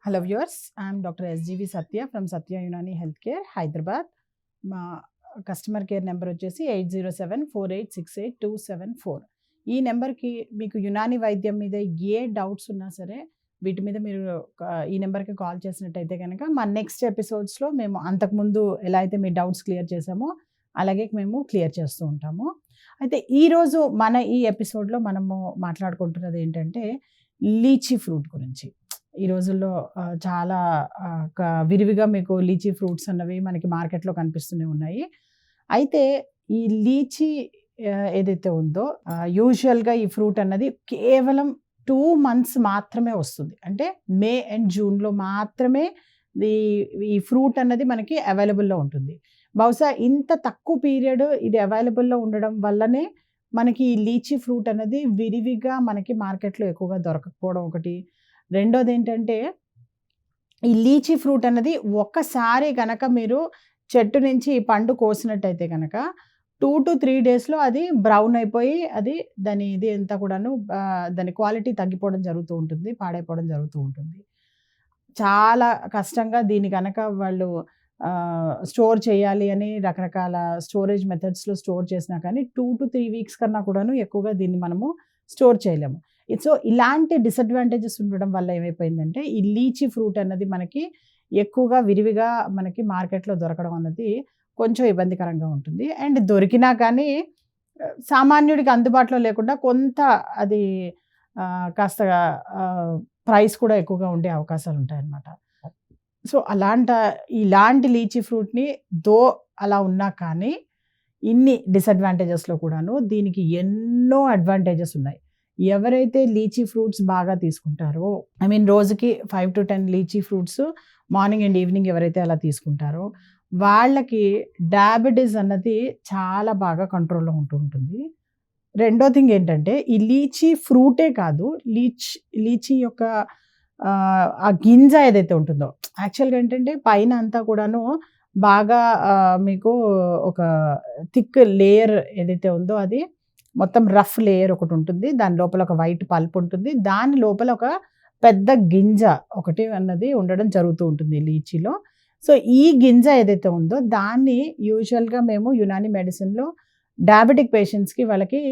Hello viewers, I am Dr. SGV Satya from Satya Unani Healthcare, Hyderabad. మా customer care number వచ్చేసి 8074868274. ఈ నెంబర్కి మీకు యునాని వైద్యం మీద ఏ డౌట్స్ ఉన్నా సరే వీటి మీద మీరు ఈ నెంబర్కి కాల్ చేసినట్టయితే కనుక మా నెక్స్ట్ ఎపిసోడ్స్లో మేము అంతకుముందు ఎలా అయితే మీ డౌట్స్ క్లియర్ చేసామో అలాగే మేము క్లియర్ చేస్తూ ఉంటాము. అయితే ఈరోజు మన ఈ ఎపిసోడ్లో మనము మాట్లాడుకుంటున్నది ఏంటంటే లీచీ ఫ్రూట్ గురించి. ఈ రోజుల్లో చాలా విరివిగా మీకు లీచీ ఫ్రూట్స్ అన్నవి మనకి మార్కెట్లో కనిపిస్తూనే ఉన్నాయి. అయితే ఈ లీచీ ఏదైతే ఉందో యూజువల్గా ఈ ఫ్రూట్ అన్నది కేవలం 2 months మాత్రమే వస్తుంది. అంటే మే అండ్ జూన్లో మాత్రమే ఈ ఫ్రూట్ అన్నది మనకి అవైలబుల్లో ఉంటుంది. బహుశా ఇంత తక్కువ పీరియడ్ ఇది అవైలబుల్లో ఉండడం వల్లనే మనకి ఈ లీచీ ఫ్రూట్ అనేది విరివిగా మనకి మార్కెట్లో ఎక్కువగా దొరకకపోవడం ఒకటి. రెండోది ఏంటంటే ఈ లీచీ ఫ్రూట్ అన్నది ఒక్కసారి కనుక మీరు చెట్టు నుంచి పండు కోసినట్టయితే కనుక 2 to 3 daysలో అది బ్రౌన్ అయిపోయి అది ఇది అంతా కూడాను దాని క్వాలిటీ తగ్గిపోవడం జరుగుతూ ఉంటుంది, పాడైపోవడం జరుగుతూ ఉంటుంది. చాలా కష్టంగా దీన్ని కనుక వాళ్ళు స్టోర్ చేయాలి అని రకరకాల స్టోరేజ్ మెథడ్స్లో స్టోర్ చేసినా కానీ 2 to 3 weeks కన్నా కూడాను ఎక్కువగా దీన్ని మనము స్టోర్ చేయలేము. సో ఇలాంటి డిసడ్వాంటేజెస్ ఉండడం వల్ల ఏమైపోయిందంటే ఈ లీచీ ఫ్రూట్ అన్నది మనకి ఎక్కువగా విరివిగా మనకి మార్కెట్లో దొరకడం అన్నది కొంచెం ఇబ్బందికరంగా ఉంటుంది. అండ్ దొరికినా కానీ సామాన్యుడికి అందుబాటులో లేకుండా కొంత అది కాస్త ప్రైస్ కూడా ఎక్కువగా ఉండే అవకాశాలు ఉంటాయన్నమాట. సో ఇలాంటి లీచీ ఫ్రూట్ని అలా ఉన్నా కానీ ఇన్ని డిసడ్వాంటేజెస్లో కూడాను దీనికి ఎన్నో అడ్వాంటేజెస్ ఉన్నాయి. ఎవరైతే లీచీ ఫ్రూట్స్ బాగా తీసుకుంటారో రోజుకి 5 to 10 lychee fruits morning and evening ఎవరైతే అలా తీసుకుంటారో వాళ్ళకి డయాబెటీస్ అన్నది చాలా బాగా కంట్రోల్లో ఉంటుంది. రెండో థింగ్ ఏంటంటే ఈ లీచీ ఫ్రూటే కాదు, లీచీ యొక్క ఆ గింజ ఏదైతే ఉంటుందో యాక్చువల్గా ఏంటంటే పైన అంతా కూడాను బాగా మీకు ఒక థిక్ లేయర్ ఏదైతే ఉందో అది మొత్తం రఫ్ లేయర్ ఒకటి ఉంటుంది. దాని లోపల ఒక వైట్ పల్ప్ ఉంటుంది. దాని లోపల ఒక పెద్ద గింజ ఒకటి అన్నది ఉండడం జరుగుతూ ఉంటుంది లీచీలో. సో ఈ గింజ ఏదైతే ఉందో దాన్ని యూజువల్గా మేము యునాని మెడిసిన్లో డయాబెటిక్ పేషెంట్స్కి వాళ్ళకి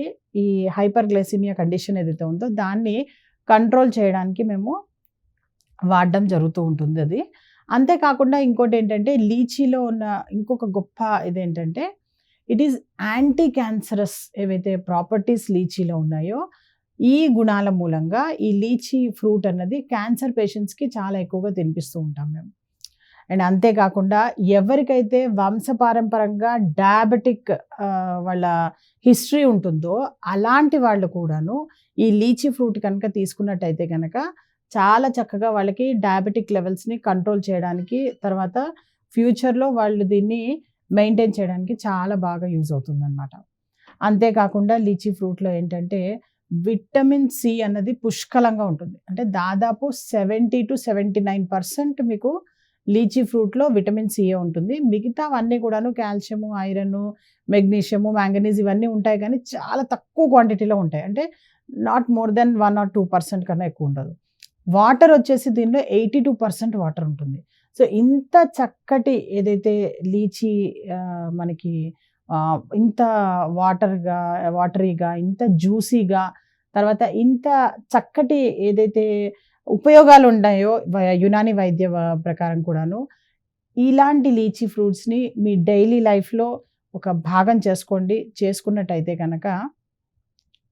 ఈ హైపర్ గ్లైసిమియా కండిషన్ ఏదైతే ఉందో దాన్ని కంట్రోల్ చేయడానికి మేము వాడడం జరుగుతూ ఉంటుంది అది. అంతేకాకుండా ఇంకోటి ఏంటంటే లీచీలో ఉన్న ఇంకొక గొప్ప ఇదేంటంటే ఇట్ ఈజ్ యాంటీ క్యాన్సరస్ ఏవైతే ప్రాపర్టీస్ లీచీలో ఉన్నాయో ఈ గుణాల మూలంగా ఈ లీచీ ఫ్రూట్ అన్నది క్యాన్సర్ పేషెంట్స్కి చాలా ఎక్కువగా తినిపిస్తూ ఉంటాం మేము. అండ్ అంతేకాకుండా ఎవరికైతే వంశపారంపరంగా డయాబెటిక్ వాళ్ళ హిస్టరీ ఉంటుందో అలాంటి వాళ్ళు కూడాను ఈ లీచీ ఫ్రూట్ కనుక తీసుకున్నట్టయితే కనుక చాలా చక్కగా వాళ్ళకి డయాబెటిక్ లెవెల్స్ని కంట్రోల్ చేయడానికి తర్వాత ఫ్యూచర్లో వాళ్ళు దీన్ని మెయింటైన్ చేయడానికి చాలా బాగా యూజ్ అవుతుందన్నమాట. అంతేకాకుండా లీచీ ఫ్రూట్లో ఏంటంటే విటమిన్ సి అన్నది పుష్కలంగా ఉంటుంది. అంటే దాదాపు 70 to 79% మీకు లీచీ ఫ్రూట్లో విటమిన్ సిఏ ఉంటుంది. మిగతావన్నీ కూడాను కాల్షియము, ఐరన్, మెగ్నీషియము, మ్యాంగనీస్ ఇవన్నీ ఉంటాయి కానీ చాలా తక్కువ క్వాంటిటీలో ఉంటాయి. అంటే నాట్ మోర్ దెన్ 1 or 2% కన్నా ఎక్కువ ఉండదు. వాటర్ వచ్చేసి దీనిలో 82% వాటర్ ఉంటుంది. సో ఇంత చక్కటి ఏదైతే లీచీ మనకి ఇంత వాటరీగా ఇంత జ్యూసీగా తర్వాత ఇంత చక్కటి ఏదైతే ఉపయోగాలు ఉన్నాయో యునాని వైద్య ప్రకారం కూడాను ఇలాంటి లీచీ ఫ్రూట్స్ని మీ డైలీ లైఫ్లో ఒక భాగం చేసుకున్నట్టయితే కనుక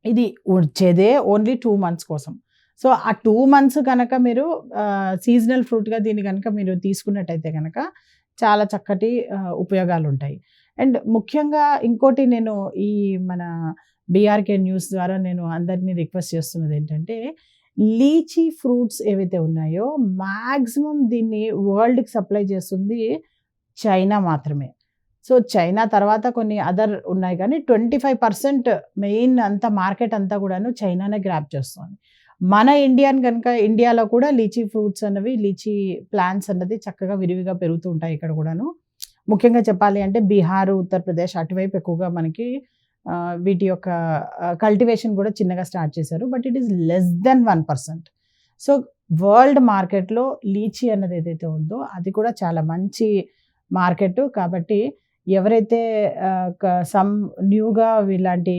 ఇది వచ్చేదే ఓన్లీ 2 months కోసం. సో ఆ 2 months కనుక మీరు సీజనల్ ఫ్రూట్గా దీన్ని కనుక మీరు తీసుకున్నట్టయితే కనుక చాలా చక్కటి ఉపయోగాలు ఉంటాయి. అండ్ ముఖ్యంగా ఇంకోటి నేను ఈ మన బీఆర్కే న్యూస్ ద్వారా నేను అందరినీ రిక్వెస్ట్ చేస్తున్నది ఏంటంటే లీచీ ఫ్రూట్స్ ఏవైతే ఉన్నాయో మ్యాక్సిమం దీన్ని వరల్డ్కి సప్లై చేస్తుంది చైనా మాత్రమే. సో చైనా తర్వాత కొన్ని అదర్ ఉన్నాయి కానీ 25% మెయిన్ అంతా మార్కెట్ అంతా కూడాను చైనానే గ్రాప్ చేస్తుంది. మన ఇండియాలో కూడా లీచీ ఫ్రూట్స్ అన్నవి లీచీ ప్లాంట్స్ అన్నది చక్కగా విరివిగా పెరుగుతూ ఉంటాయి ఇక్కడ కూడాను. ముఖ్యంగా చెప్పాలి అంటే బీహార్, ఉత్తరప్రదేశ్ అటువైపు ఎక్కువగా మనకి వీటి యొక్క కల్టివేషన్ కూడా చిన్నగా స్టార్ట్ చేశారు. But it is less than 1%. So world మార్కెట్‌లో లీచీ అన్నది ఏదైతే ఉందో అది కూడా చాలా మంచి మార్కెట్. కాబట్టి ఎవరైతే సమ్ న్యూగా ఇలాంటి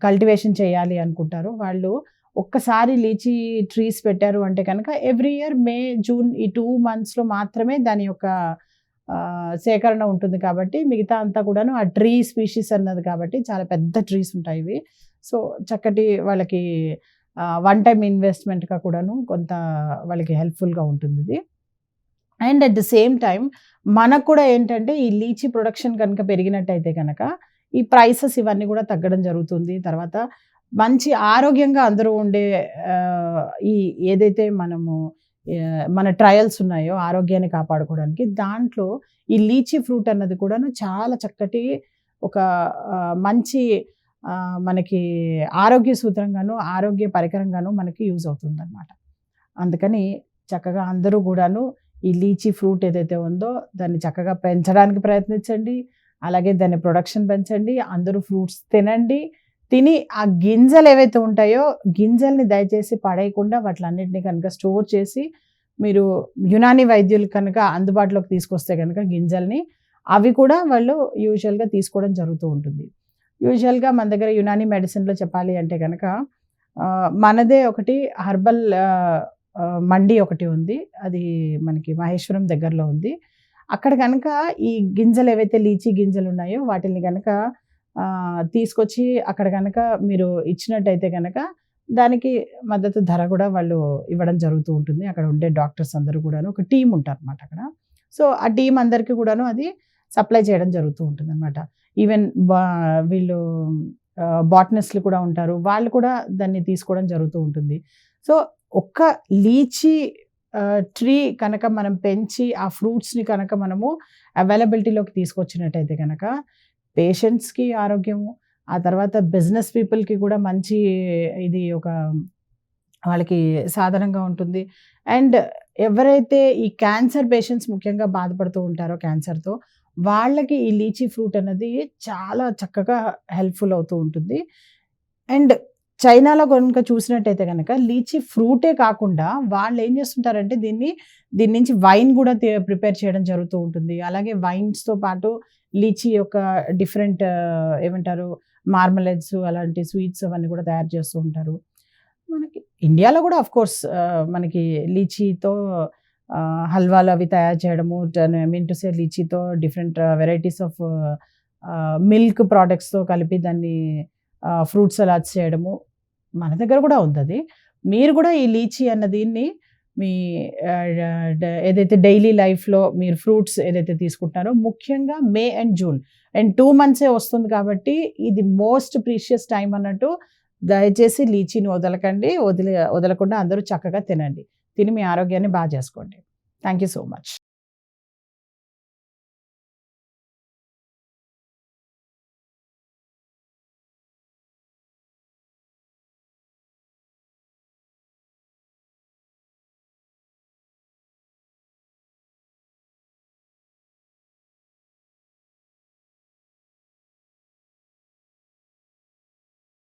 కల్టివేషన్ చేయాలి అనుకుంటారో వాళ్ళు ఒక్కసారి లీచీ ట్రీస్ పెట్టారు అంటే కనుక ఎవ్రీ ఇయర్ మే, జూన్ ఈ 2 మంత్స్‌లో మాత్రమే దాని యొక్క సేకరణ ఉంటుంది కాబట్టి మిగతా అంతా కూడాను ఆ ట్రీ స్పీషీస్ అన్నది కాబట్టి చాలా పెద్ద ట్రీస్ ఉంటాయి ఇవి. సో, చక్కటి వాళ్ళకి వన్ టైమ్ ఇన్వెస్ట్‌మెంట్‌గా కూడాను కొంత వాళ్ళకి హెల్ప్‌ఫుల్‌గా ఉంటుందిది. And at the same time మనకు కూడా ఏంటంటే ఈ లీచీ ప్రొడక్షన్ కనుక పెరిగినట్టయితే గనక ఈ ప్రైసెస్ ఇవన్నీ కూడా తగ్గడం జరుగుతుంది. తర్వాత మంచి ఆరోగ్యంగా అందరూ ఉండే ఈ ఏదైతే మనము మన ట్రయల్స్ ఉన్నాయో ఆరోగ్యాన్ని కాపాడుకోవడానికి దాంట్లో ఈ లీచీ ఫ్రూట్ అన్నది కూడాను చాలా చక్కటి ఒక మంచి మనకి ఆరోగ్య సూత్రంగాను, ఆరోగ్య పరికరంగాను మనకి యూజ్ అవుతుందనమాట. అందుకని చక్కగా అందరూ కూడాను ఈ లీచీ ఫ్రూట్ ఏదైతే ఉందో దాన్ని చక్కగా పెంచడానికి ప్రయత్నించండి. అలాగే దాని ప్రొడక్షన్ పెంచండి. అందరూ ఫ్రూట్స్ తినండి. తిని ఆ గింజలు ఏవైతే ఉంటాయో గింజల్ని దయచేసి పడేయకుండా వాటిలన్నిటిని కనుక స్టోర్ చేసి మీరు యునానీ వైద్యులు కనుక అందుబాటులోకి తీసుకొస్తే కనుక గింజల్ని అవి కూడా వాళ్ళు యూజువల్‌గా తీసుకోవడం జరుగుతూ ఉంటుంది. యూజువల్‌గా మన దగ్గర యునానీ మెడిసిన్‌లో చెప్పాలి అంటే గనక మనదే ఒకటి హెర్బల్ మండి ఒకటి ఉంది. అది మనకి మహేశ్వరం దగ్గరలో ఉంది. అక్కడ గనక ఈ గింజలు ఏవైతే లీచీ గింజలు ఉన్నాయో వాటిల్ని గనక తీసుకొచ్చి అక్కడ గనక మీరు ఇచ్చినట్టయితే గనక దానికి మద్దతు ధర కూడా వాళ్ళు ఇవ్వడం జరుగుతూ ఉంటుంది. అక్కడ ఉండే డాక్టర్స్ అందరూ కూడాను ఒక టీమ్ ఉంటారనమాట అక్కడ. సో, ఆ టీమ్ అందరికీ కూడాను అది సప్లై చేయడం జరుగుతూ ఉంటుందనమాట. ఈవెన్ వీళ్ళు బాటనిస్ట్‌లు కూడా ఉంటారు. వాళ్ళు కూడా దాన్ని తీసుకోవడం జరుగుతూ ఉంటుంది. సో, ఒక్క లీచీ ట్రీ కనుక మనం పెంచి ఆ ఫ్రూట్స్‌ని కనుక మనము అవైలబిలిటీలోకి తీసుకొచ్చినట్టయితే గనక పేషెంట్స్‌కి ఆరోగ్యము, ఆ తర్వాత బిజినెస్ పీపుల్‌కి కూడా మంచి ఇది ఒక వాళ్ళకి సాధనంగా ఉంటుంది. అండ్ ఎవరైతే ఈ క్యాన్సర్ పేషెంట్స్ ముఖ్యంగా బాధపడుతూ ఉంటారో క్యాన్సర్‌తో వాళ్ళకి ఈ లీచీ ఫ్రూట్ అన్నది చాలా చక్కగా హెల్ప్‌ఫుల్ అవుతూ ఉంటుంది. అండ్ చైనాలో గనుక చూసినట్టయితే గనక లీచీ ఫ్రూటే కాకుండా వాళ్ళేం చేస్తుంటారంటే దీని నుంచి వైన్ కూడా ప్రిపేర్ చేయడం జరుగుతూ ఉంటుంది. అలాగే వైన్స్‌తో పాటు లీచీ యొక్క డిఫరెంట్ ఏమంటారు మార్మలేడ్స్ అలాంటి స్వీట్స్ అవన్నీ కూడా తయారు చేస్తూ ఉంటారు. మనకి ఇండియాలో కూడా ఆఫ్‌కోర్స్ మనకి లీచీతో హల్వాలు అవి తయారు చేయడము, ఐ మీన్ టు సే లీచీతో డిఫరెంట్ వెరైటీస్ ఆఫ్ మిల్క్ ప్రొడక్ట్స్‌తో కలిపి దాన్ని ఫ్రూట్ సలాడ్స్ చేయడము మన దగ్గర కూడా ఉందది. మీరు కూడా ఈ లీచీ అన్న దీన్ని మీ ఏదైతే డైలీ లైఫ్‌లో మీరు ఫ్రూట్స్ ఏదైతే తీసుకుంటున్నారో ముఖ్యంగా మే అండ్ జూన్ అండ్ 2 మంత్సే వస్తుంది కాబట్టి ఇది మోస్ట్ ప్రీషియస్ టైమ్ అన్నట్టు దయచేసి లీచీని వదలకండి. వదలకుండా అందరూ చక్కగా తినండి. తిని మీ ఆరోగ్యాన్ని చేసుకోండి. Thank you so much.